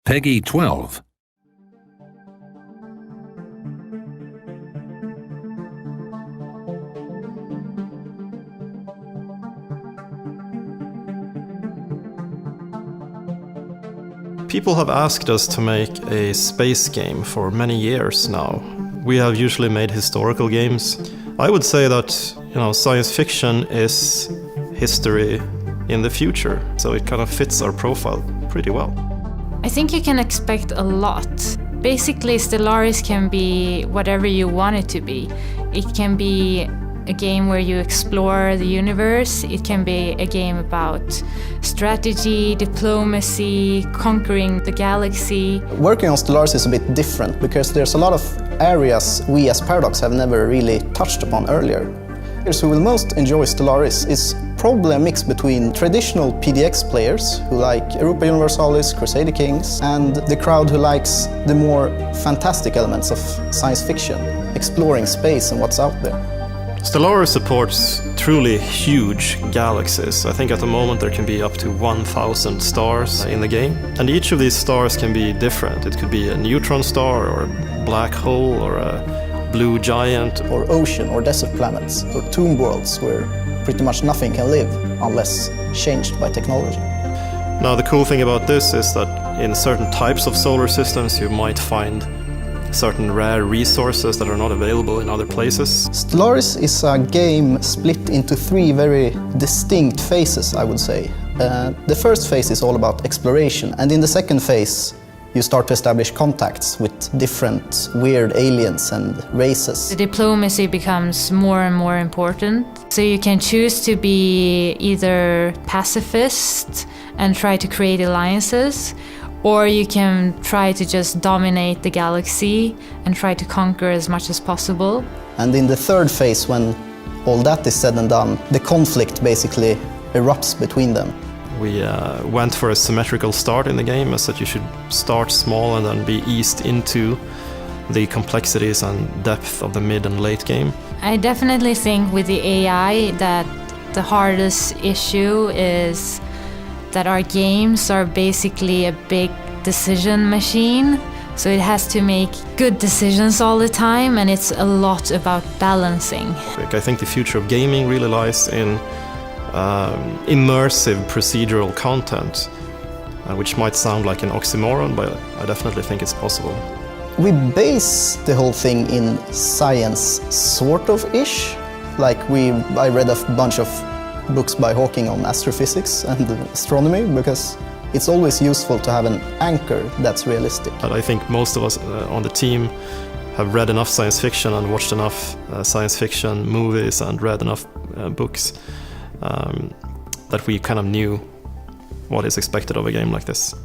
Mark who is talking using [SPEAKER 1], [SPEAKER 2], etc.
[SPEAKER 1] Peggy 12.
[SPEAKER 2] People have asked us to make a space game for many years now. We have usually made historical games. I would say that, science fiction is history in the future, so it kind of fits our profile pretty well.
[SPEAKER 3] I think you can expect a lot. Basically, Stellaris can be whatever you want it to be. It can be a game where you explore the universe. It can be a game about strategy, diplomacy, conquering the galaxy.
[SPEAKER 4] Working on Stellaris is a bit different because there's a lot of areas we as Paradox have never really touched upon earlier. Those who will most enjoy Stellaris is probably a mix between traditional PDX players who like Europa Universalis, Crusader Kings, and the crowd who likes the more fantastic elements of science fiction, exploring space and what's out there.
[SPEAKER 2] Stellaris supports truly huge galaxies. I think at the moment there can be up to 1,000 stars in the game. And each of these stars can be different. It could be a neutron star or a black hole or a blue giant.
[SPEAKER 4] Or ocean or desert planets or tomb worlds where pretty much nothing can live unless changed by technology.
[SPEAKER 2] Now the cool thing about this is that in certain types of solar systems you might find certain rare resources that are not available in other places.
[SPEAKER 4] Stellaris is a game split into three very distinct phases, I would say. The first phase is all about exploration, and in the second phase you start to establish contacts with different weird aliens and races.
[SPEAKER 3] The diplomacy becomes more and more important. So you can choose to be either pacifist and try to create alliances, or you can try to just dominate the galaxy and try to conquer as much as possible.
[SPEAKER 4] And in the third phase, when all that is said and done, the conflict basically erupts between them.
[SPEAKER 2] We went for a symmetrical start in the game, as that you should start small and then be eased into the complexities and depth of the mid and late game.
[SPEAKER 3] I definitely think with the AI that the hardest issue is that our games are basically a big decision machine. So it has to make good decisions all the time, and it's a lot about balancing.
[SPEAKER 2] I think the future of gaming really lies in immersive procedural content, which might sound like an oxymoron, but I definitely think it's possible.
[SPEAKER 4] We base the whole thing in science, sort of-ish. Like I read a bunch of books by Hawking on astrophysics and astronomy, because it's always useful to have an anchor that's realistic.
[SPEAKER 2] But I think most of us on the team have read enough science fiction and watched enough science fiction movies and read enough books that we kind of knew what is expected of a game like this.